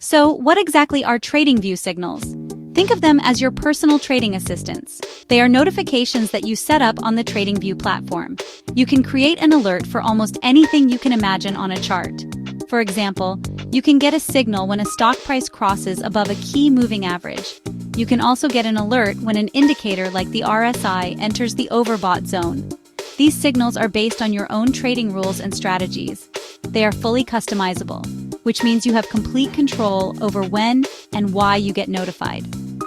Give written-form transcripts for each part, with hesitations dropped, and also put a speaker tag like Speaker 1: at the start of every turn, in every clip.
Speaker 1: So, what exactly are TradingView signals? Think of them as your personal trading assistants. They are notifications that you set up on the TradingView platform. You can create an alert for almost anything you can imagine on a chart. For example, you can get a signal when a stock price crosses above a key moving average. You can also get an alert when an indicator like the RSI enters the overbought zone. These signals are based on your own trading rules and strategies. They are fully customizable, which means you have complete control over when and why you get notified.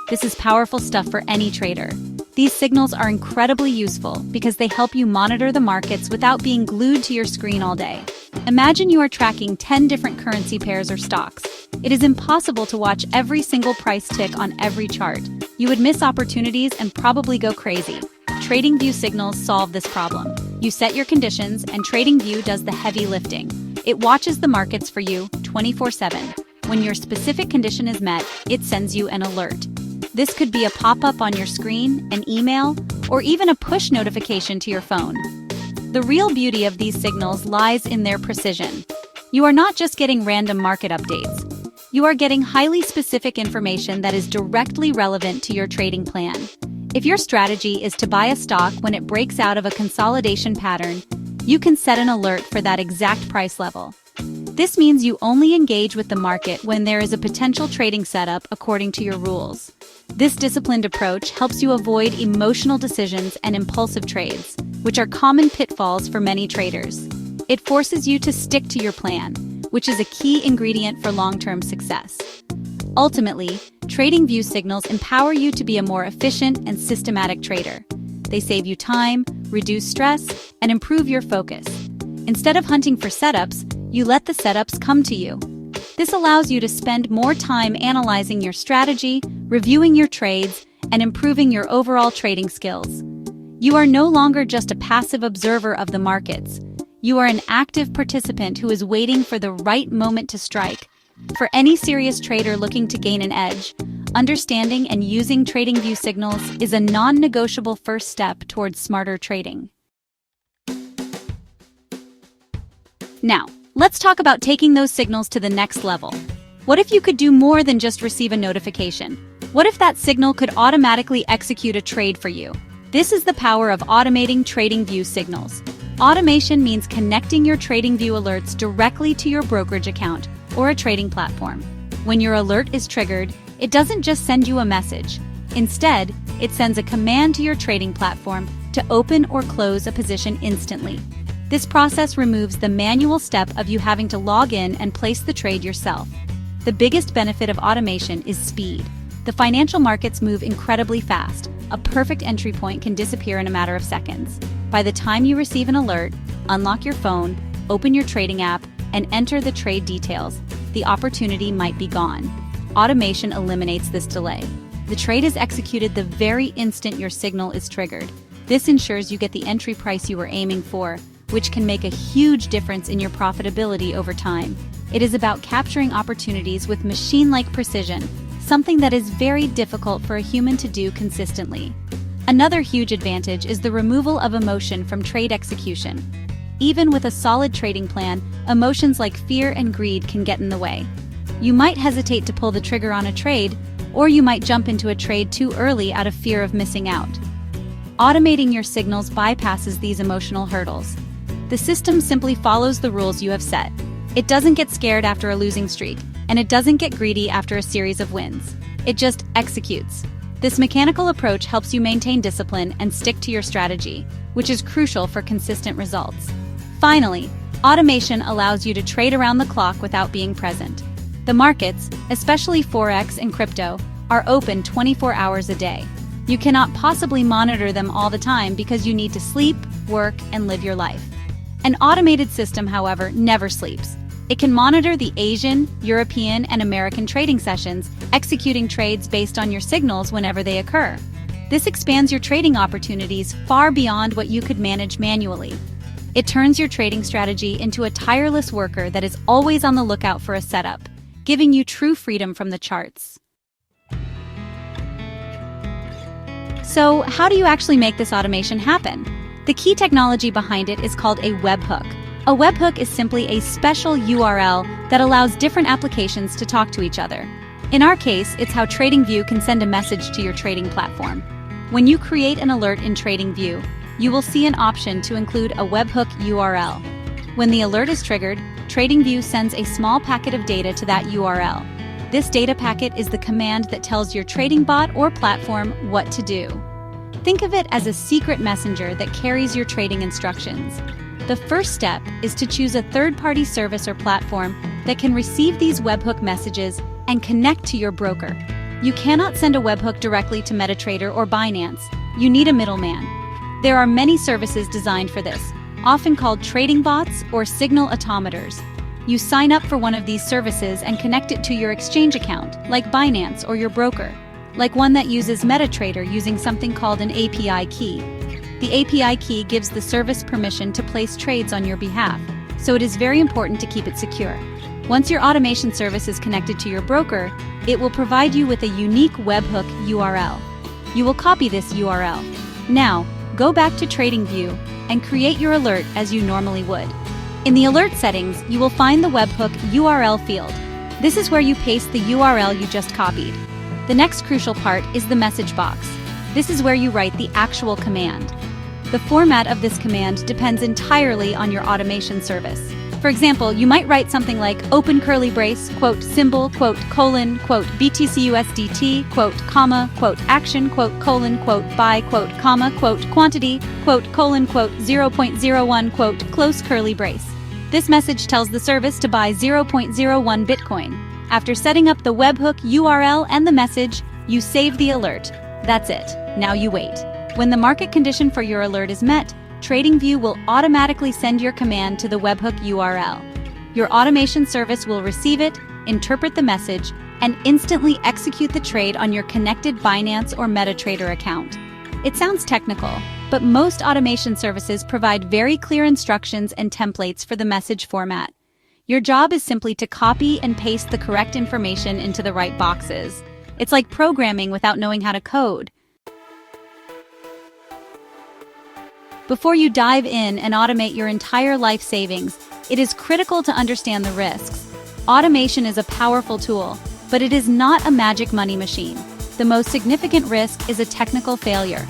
Speaker 1: This is powerful stuff for any trader. These signals are incredibly useful because they help you monitor the markets without being glued to your screen all day. Imagine you are tracking 10 different currency pairs or stocks. It is impossible to watch every single price tick on every chart. You would miss opportunities and probably go crazy. TradingView signals solve this problem. You set your conditions and TradingView does the heavy lifting. It watches the markets for you 24/7. When your specific condition is met, it sends you an alert. This could be a pop-up on your screen, an email, or even a push notification to your phone. The real beauty of these signals lies in their precision. You are not just getting random market updates. You are getting highly specific information that is directly relevant to your trading plan. If your strategy is to buy a stock when it breaks out of a consolidation pattern, you can set an alert for that exact price level. This means you only engage with the market when there is a potential trading setup according to your rules. This disciplined approach helps you avoid emotional decisions and impulsive trades, which are common pitfalls for many traders. It forces you to stick to your plan, which is a key ingredient for long-term success. Ultimately, TradingView signals empower you to be a more efficient and systematic trader. They save you time, reduce stress, and improve your focus. Instead of hunting for setups, you let the setups come to you. This allows you to spend more time analyzing your strategy, reviewing your trades, and improving your overall trading skills. You are no longer just a passive observer of the markets. You are an active participant who is waiting for the right moment to strike. For any serious trader looking to gain an edge, understanding and using TradingView signals is a non-negotiable first step towards smarter trading. Now, let's talk about taking those signals to the next level. What if you could do more than just receive a notification? What if that signal could automatically execute a trade for you? This is the power of automating TradingView signals. Automation means connecting your TradingView alerts directly to your brokerage account or a trading platform. When your alert is triggered, it doesn't just send you a message. Instead, it sends a command to your trading platform to open or close a position instantly. This process removes the manual step of you having to log in and place the trade yourself. The biggest benefit of automation is speed. The financial markets move incredibly fast. A perfect entry point can disappear in a matter of seconds. By the time you receive an alert, unlock your phone, open your trading app, and enter the trade details, the opportunity might be gone. Automation eliminates this delay. The trade is executed the very instant your signal is triggered. This ensures you get the entry price you were aiming for, which can make a huge difference in your profitability over time. It is about capturing opportunities with machine-like precision, something that is very difficult for a human to do consistently. Another huge advantage is the removal of emotion from trade execution. Even with a solid trading plan, emotions like fear and greed can get in the way. You might hesitate to pull the trigger on a trade, or you might jump into a trade too early out of fear of missing out. Automating your signals bypasses these emotional hurdles. The system simply follows the rules you have set. It doesn't get scared after a losing streak, and it doesn't get greedy after a series of wins. It just executes. This mechanical approach helps you maintain discipline and stick to your strategy, which is crucial for consistent results. Finally, automation allows you to trade around the clock without being present. The markets, especially Forex and crypto, are open 24 hours a day. You cannot possibly monitor them all the time because you need to sleep, work, and live your life. An automated system, however, never sleeps. It can monitor the Asian, European, and American trading sessions, executing trades based on your signals whenever they occur. This expands your trading opportunities far beyond what you could manage manually. It turns your trading strategy into a tireless worker that is always on the lookout for a setup, giving you true freedom from the charts. So, how do you actually make this automation happen? The key technology behind it is called a webhook. A webhook is simply a special URL that allows different applications to talk to each other. In our case, it's how TradingView can send a message to your trading platform. When you create an alert in TradingView, you will see an option to include a webhook URL. When the alert is triggered, TradingView sends a small packet of data to that URL. This data packet is the command that tells your trading bot or platform what to do. Think of it as a secret messenger that carries your trading instructions. The first step is to choose a third-party service or platform that can receive these webhook messages and connect to your broker. You cannot send a webhook directly to MetaTrader or Binance. You need a middleman. There are many services designed for this, often called trading bots or signal automators. You sign up for one of these services and connect it to your exchange account, like Binance or your broker, like one that uses MetaTrader using something called an API key. The API key gives the service permission to place trades on your behalf, so it is very important to keep it secure. Once your automation service is connected to your broker, it will provide you with a unique webhook URL. You will copy this URL. Now, go back to TradingView and create your alert as you normally would. In the alert settings, you will find the webhook URL field. This is where you paste the URL you just copied. The next crucial part is the message box. This is where you write the actual command. The format of this command depends entirely on your automation service. For example, you might write something like open curly brace, quote, symbol, quote, colon, quote, BTC/USDT, quote, comma, quote, action, quote, colon, quote, buy, quote, comma, quote, quantity, quote, colon, quote, 0.01, quote, close curly brace. This message tells the service to buy 0.01 Bitcoin. After setting up the webhook URL and the message, you save the alert. That's it. Now you wait. When the market condition for your alert is met, TradingView will automatically send your command to the webhook URL. Your automation service will receive it, interpret the message, and instantly execute the trade on your connected Binance or MetaTrader account. It sounds technical, but most automation services provide very clear instructions and templates for the message format. Your job is simply to copy and paste the correct information into the right boxes. It's like programming without knowing how to code. Before you dive in and automate your entire life savings, it is critical to understand the risks. Automation is a powerful tool, but it is not a magic money machine. The most significant risk is a technical failure.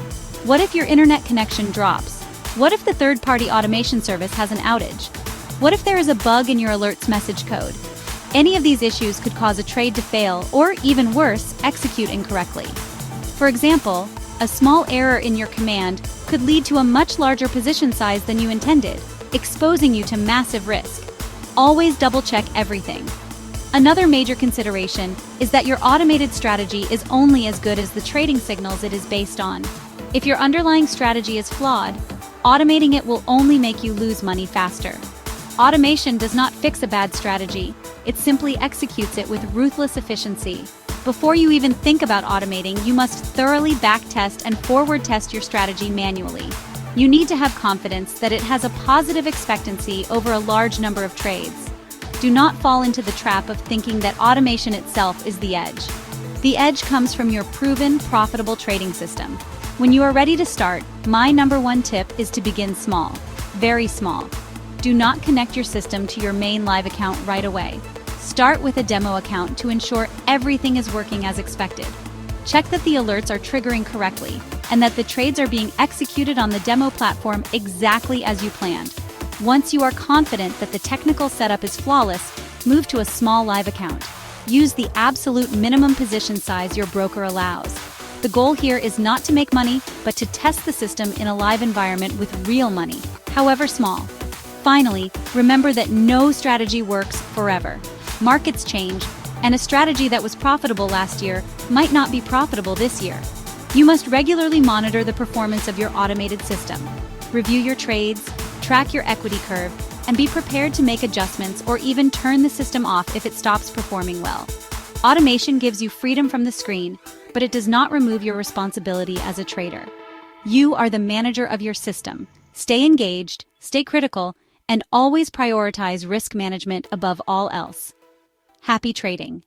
Speaker 1: What if your internet connection drops? What if the third-party automation service has an outage? What if there is a bug in your alert's message code? Any of these issues could cause a trade to fail or, even worse, execute incorrectly. For example, a small error in your command could lead to a much larger position size than you intended, exposing you to massive risk. Always double-check everything. Another major consideration is that your automated strategy is only as good as the trading signals it is based on. If your underlying strategy is flawed, automating it will only make you lose money faster. Automation does not fix a bad strategy, it simply executes it with ruthless efficiency. Before you even think about automating, you must thoroughly backtest and forward test your strategy manually. You need to have confidence that it has a positive expectancy over a large number of trades. Do not fall into the trap of thinking that automation itself is the edge. The edge comes from your proven, profitable trading system. When you are ready to start, my #1 tip is to begin small. Very small. Do not connect your system to your main live account right away. Start with a demo account to ensure everything is working as expected. Check that the alerts are triggering correctly and that the trades are being executed on the demo platform exactly as you planned. Once you are confident that the technical setup is flawless, move to a small live account. Use the absolute minimum position size your broker allows. The goal here is not to make money, but to test the system in a live environment with real money, however small. Finally, remember that no strategy works forever. Markets change, and a strategy that was profitable last year might not be profitable this year. You must regularly monitor the performance of your automated system. Review your trades, track your equity curve, and be prepared to make adjustments or even turn the system off if it stops performing well. Automation gives you freedom from the screen, but it does not remove your responsibility as a trader. You are the manager of your system. Stay engaged, stay critical, and always prioritize risk management above all else. Happy trading!